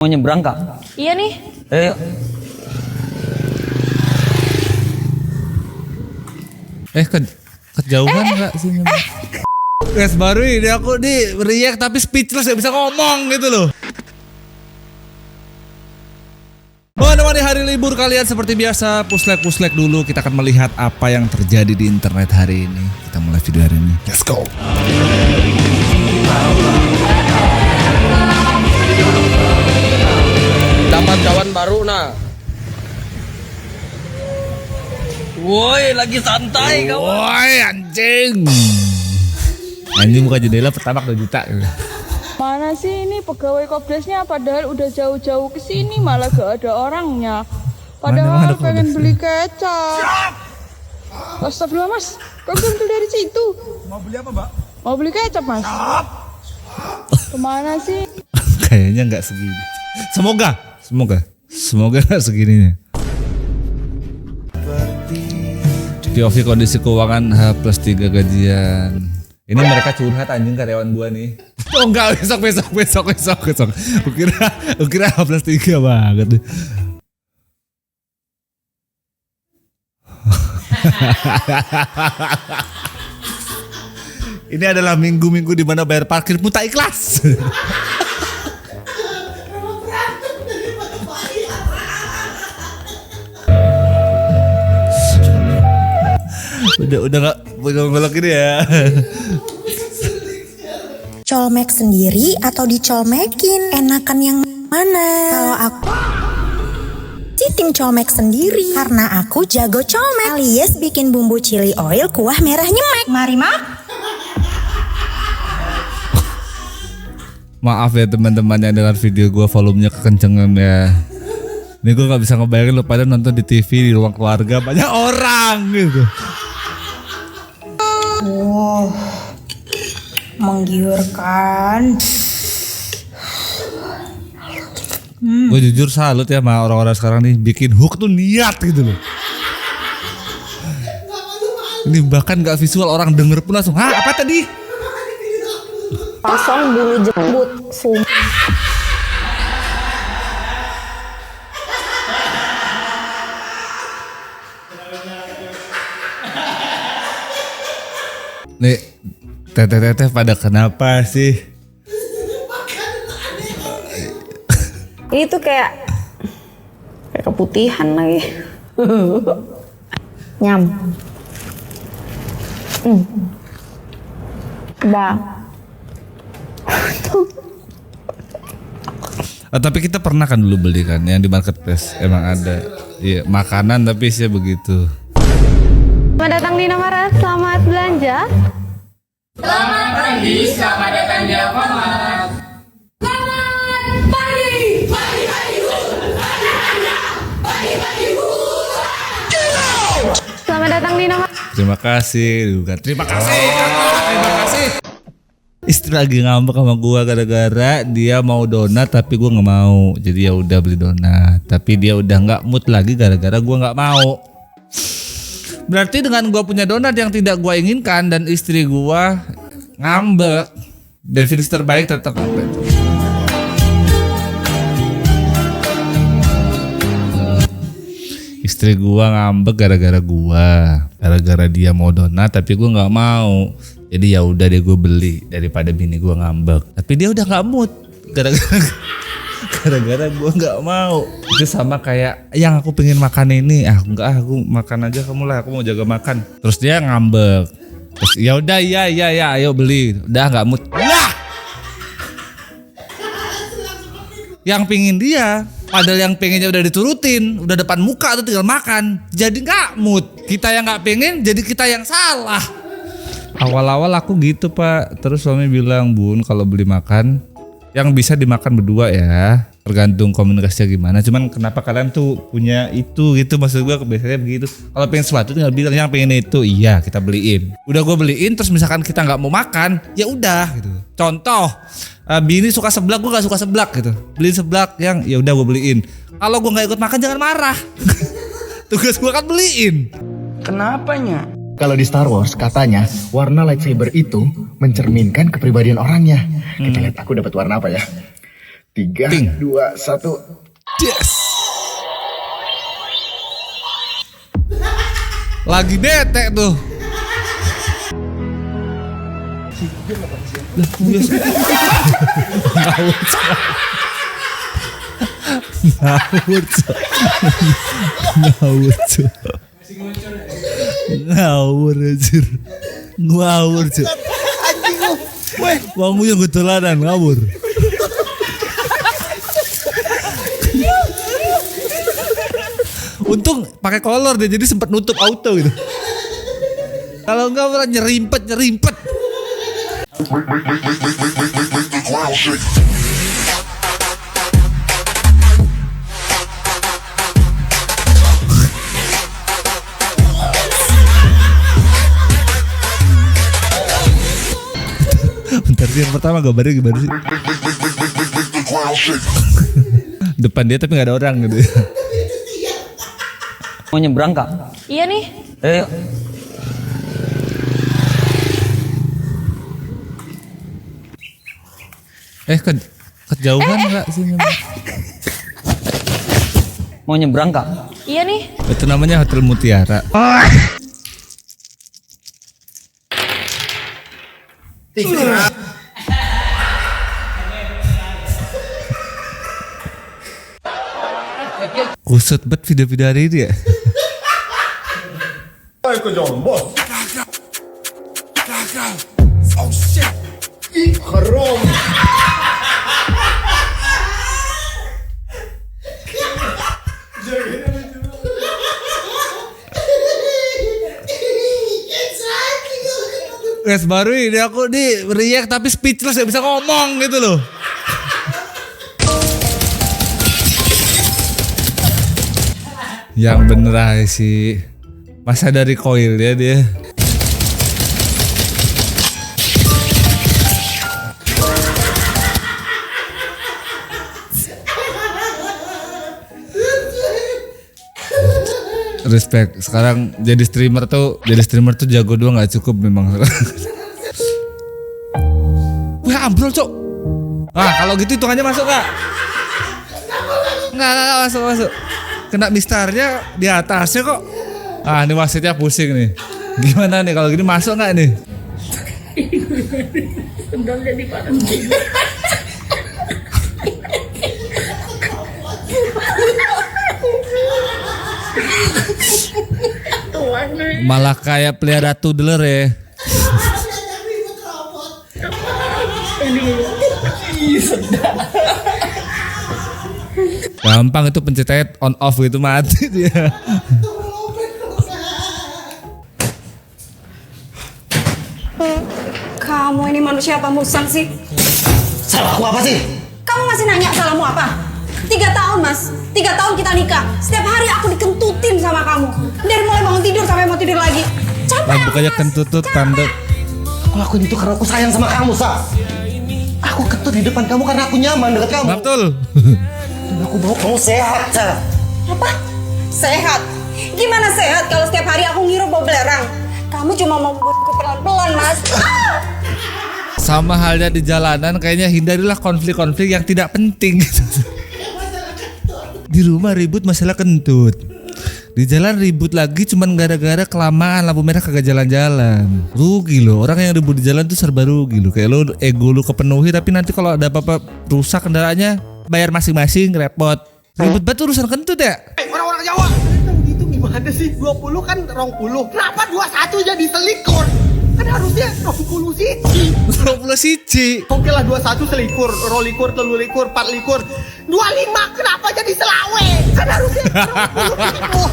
Mau nyebrang kak? Iya nih. Ayo. Kejauhan nggak sih? Guys, baru ini aku nih react tapi speechless, gak bisa ngomong gitu loh. Menemani hari libur kalian seperti biasa, puslek dulu. Kita akan melihat apa yang terjadi di internet hari ini. Kita mulai video hari ini. Let's go. Dapat kawan baru nah. Woi, lagi santai kawan. Woi anjing. Anjing buka jendela pertama 2 juta. Mana sih ini pegawai Kopdesnya, padahal udah jauh-jauh ke sini malah gak ada orangnya. Padahal Mana pengen Kopdesnya? beli kecap. Astagfirullah mas, kok ganti dari situ? Mau beli apa, Mbak? Mau beli kecap mas? Kemana sih? Kayaknya nggak segini. Semoga nggak segininya. POV kondisi keuangan H+3 gajian. Ini mereka curhat anjing karyawan gua nih. Oh enggak, besok. Ukira H+3 banget. Ini adalah minggu-minggu di mana bayar parkir pun tak ikhlas. udah nggak belok ini ya. Colmek sendiri atau dicolmekin? Enakan yang mana? Kalau aku sih tim colmek sendiri, karena aku jago colmek alias bikin bumbu chili oil kuah merah nyemek. Mari mak. Maaf ya teman-teman yang dengar video gue volumenya kekencengan ya. Ini gue nggak bisa ngebayangin lo pada nonton di TV di ruang keluarga banyak orang gitu. Oh, menggiurkan. Gue jujur salut ya sama orang-orang sekarang nih bikin hook tuh niat gitu loh. Ini bahkan gak visual, orang denger pun langsung, hah apa tadi? Pasang bulu jembut. Nih, teteh-teteh pada kenapa sih? Ini tuh kayak keputihan lagi. Nyam. Bah. Tapi kita pernah kan dulu beli kan yang di marketplace, emang ada. Iya, makanan tapi sih begitu. Selamat datang di Indomaret, selamat belanja. Selamat datang di Indomaret. Terima kasih juga. Terima kasih. Istri lagi ngambek sama gua gara-gara dia mau donat tapi gua nggak mau. Jadi ya udah beli donat. Tapi dia udah nggak mood lagi gara-gara gua nggak mau. Berarti dengan gua punya donat yang tidak gua inginkan dan istri gua ngambek, definisi terbaik tetap apa itu? Istri gua ngambek gara-gara dia mau donat tapi gua nggak mau. Jadi ya udah deh gue beli daripada bini gue ngambek. Tapi dia udah nggak mood gara-gara gue nggak mau. Itu sama kayak yang aku pengen makan ini, aku makan aja kamu lah, aku mau jaga makan. Terus dia ngambek. Terus ya udah ya ayo beli. Udah nggak mood. Lah! Yang pingin dia, padahal yang pengennya udah diturutin, udah depan muka tuh tinggal makan. Jadi nggak mood. Kita yang nggak pengen, jadi kita yang salah. Awal-awal aku gitu pak. Terus suami bilang, Bun kalau beli makan yang bisa dimakan berdua ya, tergantung komunikasinya gimana. Cuman kenapa kalian tuh punya itu gitu, maksud gue biasanya begitu. Kalau pengen sesuatu tinggal bilang yang pengen itu, iya kita beliin. Udah gue beliin, terus misalkan kita nggak mau makan, ya udah gitu. Contoh, bini suka seblak, gue nggak suka seblak gitu. Beliin seblak yang ya udah gue beliin. Kalau gue nggak ikut makan jangan marah. Tugas gue kan beliin. Kenapanya? Kalau di Star Wars katanya warna lightsaber itu mencerminkan kepribadian orangnya. Kita lihat aku dapat warna apa ya? 3, Ting. 2, 1. Yes. Lagi bete tuh. Lah, biasa. Ngawur anjir. Ngawur cuk. Wong yang getolanan ngawur. Untung pakai kolor deh, jadi sempat nutup auto gitu. Kalau enggak malah nyerimpet. Bentar sih, yang pertama gambarnya gimana sih? Depan dia tapi nggak ada orang gitu. Mau nyebrang kak? Iya nih. Ayo. Kejauhan nggak sih? Mau nyebrang kak? Iya nih. Itu namanya Hotel Mutiara. Kusut banget video-video hari ini ya. Guys, baru ini aku nih react tapi speechless, gak bisa ngomong gitu loh. Yang bener aja sih. Masa dari coil dia. Respect. Sekarang jadi streamer tuh jago doang nggak cukup memang. Wah, ambrol cok. Ah, kalau gitu hitungannya masuk kak? Nggak masuk. Kena mistarnya di atasnya kok. Ah, ini wasitnya pusing nih. Gimana nih kalau gini masuk nggak nih? Malah kayak pelihara toddler ya. Gampang itu pencetnya on off gitu mati dia. Kamu ini manusia apa musang sih? Salahku apa sih? Kamu masih nanya salahmu apa? 3 tahun mas, 3 tahun kita nikah. Setiap hari aku dikentutin sama kamu. Dari mulai bangun tidur sampai mau tidur lagi. Capek aku Bukannya mas. kentutut tanda. Aku lakuin itu karena aku sayang sama kamu, Sa. Aku ketut di depan kamu karena aku nyaman dekat kamu. Betul. Dan aku mau kamu sehat, Sa. Apa? Sehat? Gimana sehat kalau setiap hari aku ngirup bau belerang? Kamu cuma mau membuatku pelan-pelan mas. Sama halnya di jalanan, kayaknya hindarilah konflik-konflik yang tidak penting. Di rumah ribut masalah kentut, di jalan ribut lagi cuman gara-gara kelamaan lampu merah kagak jalan-jalan. Rugi loh, orang yang ribut di jalan tuh serba rugi loh. Kayak lo ego lo kepenuhi tapi nanti kalau ada apa-apa rusak kendaraannya bayar masing-masing, repot. Ribet banget urusan kentut ya. Orang-orang Jawa. Itu gimana sih? 20 kan 20. Kenapa 21 jadi selikur? Kan harusnya 20 siji. 20 siji. Oke lah 21 selikur, rolikur, telulikur, 4 likur. 25 kenapa jadi selawe? Kan harusnya 20 likur.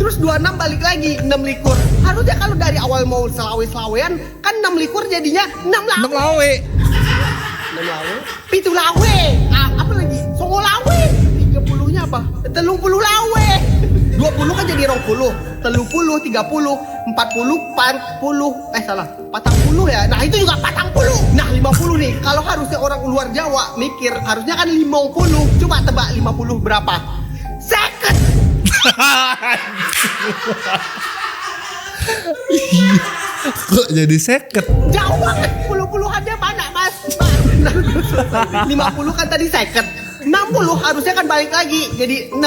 Terus 26 balik lagi 6 likur. Harusnya kalau dari awal mau selawe-selawean kan 6 likur jadinya 6 lawe. 6 lawe. 6 lawe. Pitu lawe. Apa lagi? Songo lawe. 30-nya apa? 30 lawe. 20 kan jadi 20, 30, 30, 40, 40, salah, 40 ya. Nah itu juga 40. Nah 50 nih, kalau harusnya orang luar Jawa mikir harusnya kan 50. Coba tebak 50 berapa? Second. Kok jadi seket? Jauh banget, puluh-puluhannya mana mas? 50 kan tadi second. 60 harusnya kan balik lagi jadi 60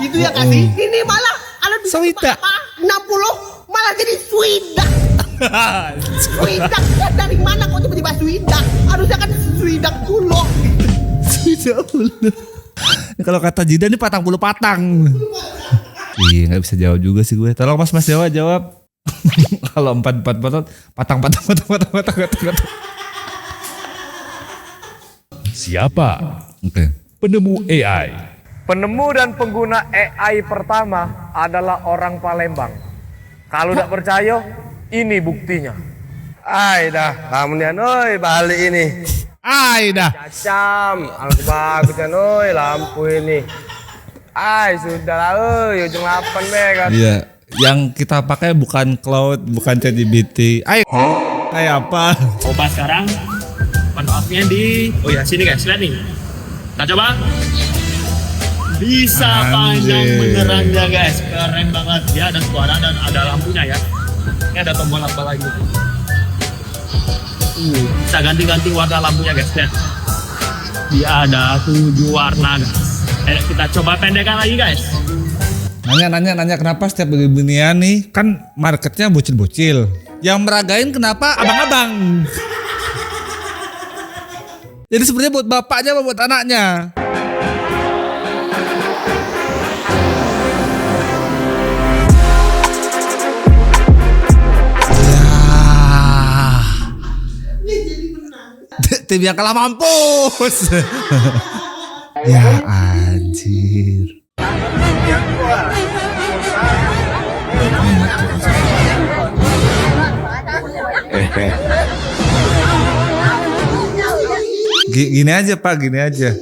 gitu ya kasih. Ini malah ada bisa Swidak. apa? 60 malah jadi swidak. Swidak dari mana kok tiba-tiba swidak? Harusnya kan swidak pulo. Swidak pulo. Kalau kata Jidan ini patang puluh patang. Iya nggak bisa jawab juga sih gue. Tolong Mas jawab. Kalau 4 patang. Siapa Oke. penemu AI? Penemu dan pengguna AI pertama adalah orang Palembang. Kalau tidak percaya, ini buktinya. Ay dah, kamu nih oi balik ini. Ay dah. Cacam, aku bagus kan oi lampu ini. Ay sudah lah oi ujung 8 kan. Iya, yang kita pakai bukan cloud, bukan ChatGPT. Ay, kayak apa? Coba sekarang manfaatnya oh ya sini guys, lihat nih. Kita coba. Bisa panjang beneran ya guys, keren banget ya, ada suara dan ada lampunya ya. Ini ada tombol apa lagi? Bisa ganti-ganti warna lampunya guys, lihat. Dia ada 7 warna guys. Kita coba pendekkan lagi guys. Nanya kenapa setiap beginian nih kan marketnya bocil-bocil. Yang meragain kenapa abang-abang? Jadi sebenarnya buat bapaknya apa buat anaknya? Tim yang kalah mampus. Ya anjir. Gini aja Pak, gini aja.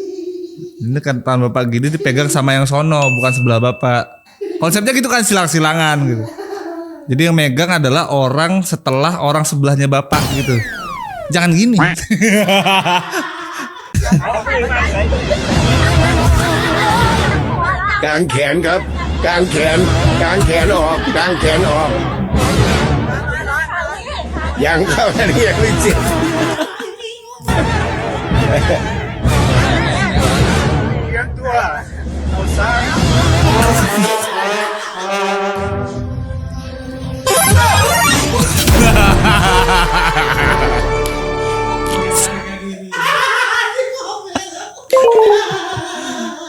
Ini kan tangan bapak gini dipegang sama yang sono, bukan sebelah bapak. Konsepnya gitu kan, silang-silangan gitu. Jadi yang megang adalah orang setelah orang sebelahnya bapak gitu. Jangan gini. Kang Ken ครับ Kang Ken ออก Kang Ken ออก ยังเข้าอันนี้ยังไม่เจ็บ yang tua bosan.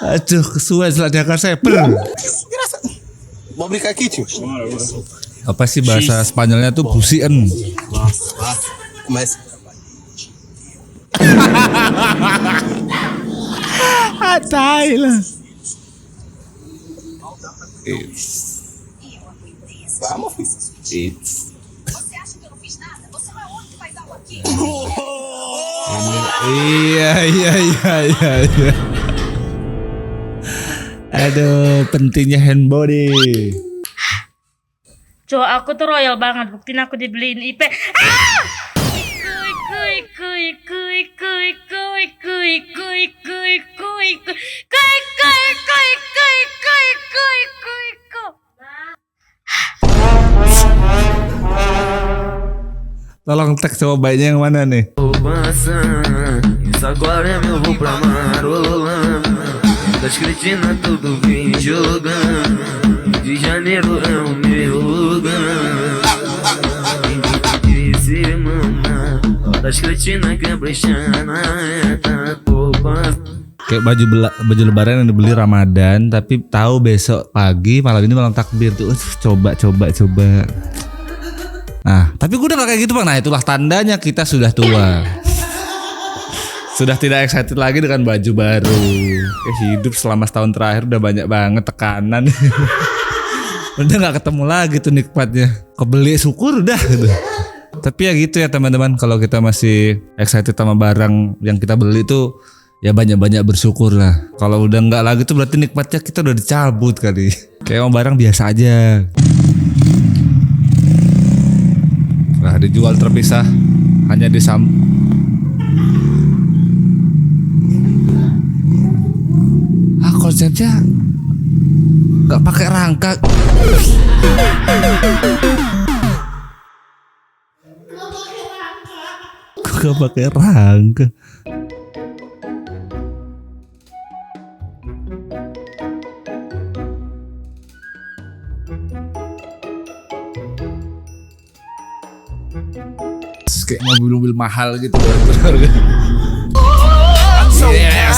Aduh, kesuwen seladakan sepel. Mau beli kaki cuy? Apa sih bahasa Spanyolnya tuh busien? Mas. Atai lah. Vamos. It's. Iya. Aduh, pentingnya hand body. Cowok aku tuh royal banget, buktiin aku dibeliin IP. Tolong tag coba baiknya yang mana nih? Das cretinas tudo vem jogando. De janeiro é o meu lugar. De semana das cretinas que brechana tá poupa. Kayak baju lebaran yang dibeli Ramadan tapi tahu besok pagi malam ini malam takbir tuh. Coba. Nah, tapi gue udah gak kayak gitu Bang. Nah, itulah tandanya kita sudah tua. Sudah tidak excited lagi dengan baju baru. Hidup selama setahun terakhir udah banyak banget tekanan. Udah gak ketemu lagi tuh nikmatnya. Kebeli syukur udah gitu. Tapi ya gitu ya teman-teman. Kalau kita masih excited sama barang yang kita beli tuh, ya banyak-banyak bersyukur lah. Kalau udah gak lagi tuh berarti nikmatnya kita udah dicabut kali. Kayak barang biasa aja. Nah, dijual terpisah. Hanya konsepnya nggak pakai rangka. Nggak pakai rangka. kayak mobil-mobil mahal gitu. Yes.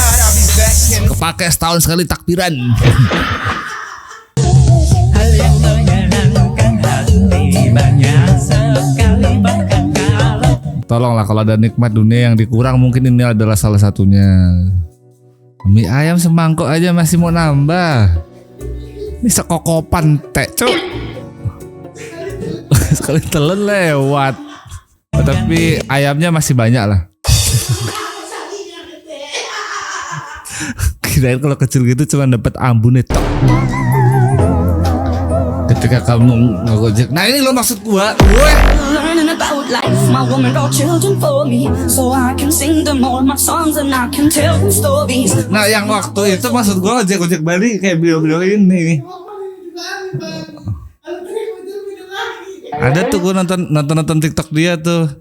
Kepake setahun sekali takbiran. Tolonglah kalau ada nikmat dunia yang dikurang, mungkin ini adalah salah satunya. Mie ayam semangkok aja masih mau nambah. Ini sekokopan teh, cuk. Sekali telan lewat. Tapi ayamnya masih banyak lah. Kirain kalau kecil gitu cuma dapat ambune tok. Ketika kamu ngojek. Nah ini lo maksud gua. Nah yang waktu itu maksud gua ojek Bali kayak video-video ini. Ada tuh gua nonton TikTok dia tuh.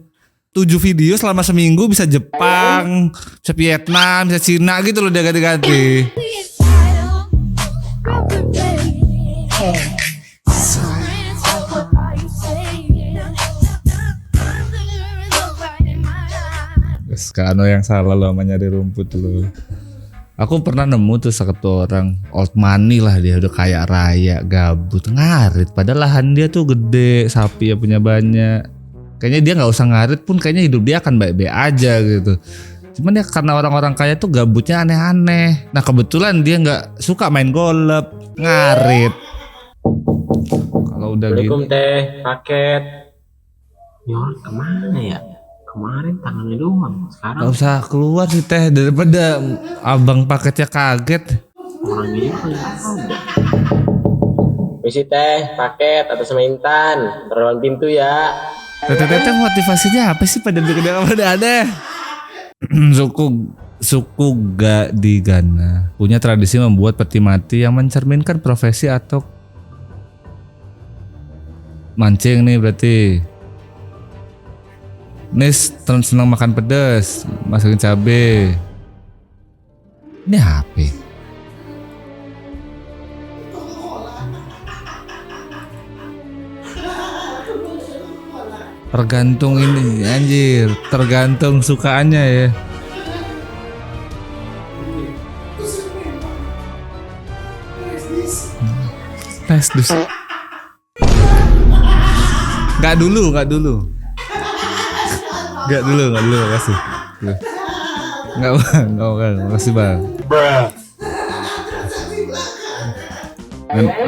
7 video selama seminggu, bisa Jepang, bisa Vietnam, bisa Cina gitu loh, dia ganti-ganti. Sekarang yang salah lo sama nyari rumput lo. Aku pernah nemu tuh satu orang old money lah, dia udah kaya raya, gabut, ngarit. Padahal lahan dia tuh gede, sapi ya punya banyak. Kayaknya dia nggak usah ngarit pun kayaknya hidup dia akan baik-baik aja gitu. Cuman ya karena orang-orang kaya tuh gabutnya aneh-aneh. Nah kebetulan dia nggak suka main golep, ngarit. Kalau udah Assalamualaikum gitu. teh, paket. Nyor kemana ya? Kemarin tangannya doang, sekarang Gak usah keluar sih teh, daripada abang paketnya kaget. orangnya juga nggak ada. Misi teh, paket atas sama Intan, taruhan pintu ya. Teteh motivasinya apa sih pada ada? Suku di Ghana punya tradisi membuat peti mati yang mencerminkan profesi atau mancing nih berarti. Nis senang makan pedas, masukin cabe. Ini apa? Tergantung ini anjir, tergantung sukaannya ya. Tes dus. Gak dulu, makasih. Enggak bang, makasih bang.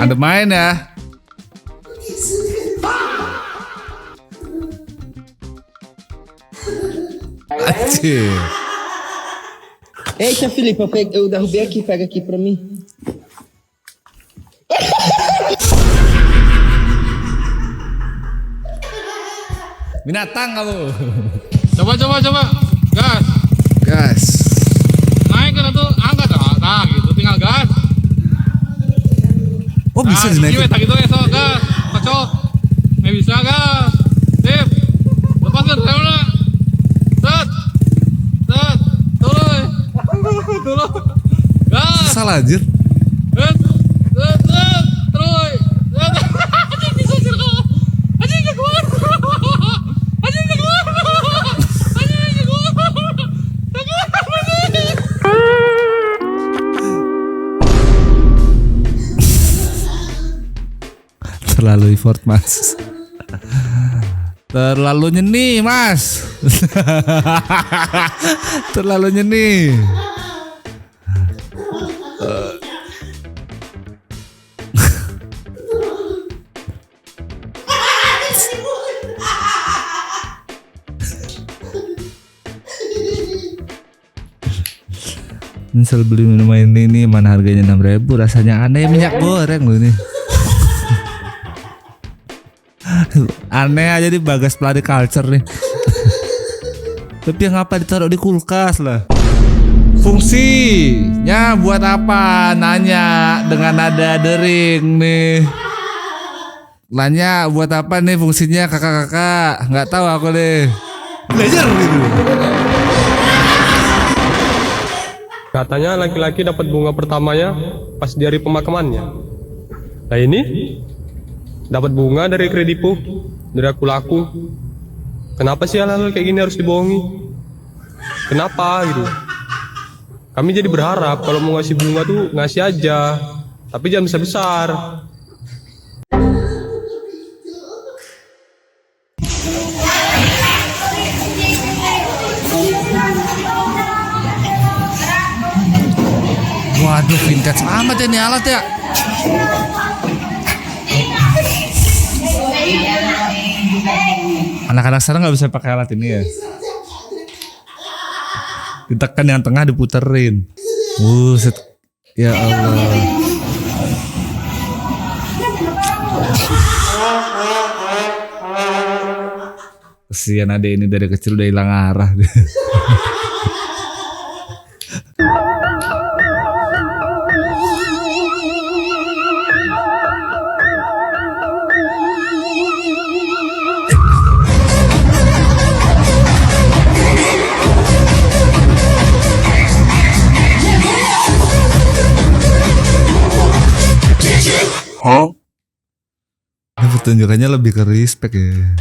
Ada main ya. Ei, tia Felipe, eu derrubei aqui, pega aqui pra mim. Binatang kamu. Coba. Gas. Naik kan tuh, angkat nah gitu, tinggal gas. Oh bisa dinaikin. Nah, gitu ya, so gas, kocok. Nggak bisa gas. Sip. Lepaskan remnya. Set. Dulu. Gas. Salah anjir. Set. Terus. Anjing bisa circle. Anjing keluar. Terlalu effort mas. Terlalu nyeni mas. Terlalu nyeni. Misal beli minuman ini mana harganya 6.000, rasanya aneh, minyak goreng loh ini. Aneh aja di Bagas Pelari Culture nih. Tapi yang apa ditaruh di kulkas lah. Fungsinya buat apa? Nanya dengan nada dering nih. Nanya buat apa nih fungsinya kakak-kakak? Nggak tahu aku deh. Belajar gitu. Katanya laki-laki dapat bunga pertamanya pas di hari pemakamannya. Nah ini dapat bunga dari kredipu, dari aku laku. Kenapa sih hal-hal kayak gini harus dibohongi? Kenapa gitu? Kami jadi berharap kalau mau ngasih bunga tuh ngasih aja, tapi jangan besar-besar. Waduh, vintage amat ya ini alat ya. Anak-anak sekarang nggak bisa pakai alat ini ya. Ditekan yang tengah diputerin. Buset. Ya Allah. Kesian adek ini dari kecil udah hilang arah. Ini pertunjukannya lebih ke respect ya.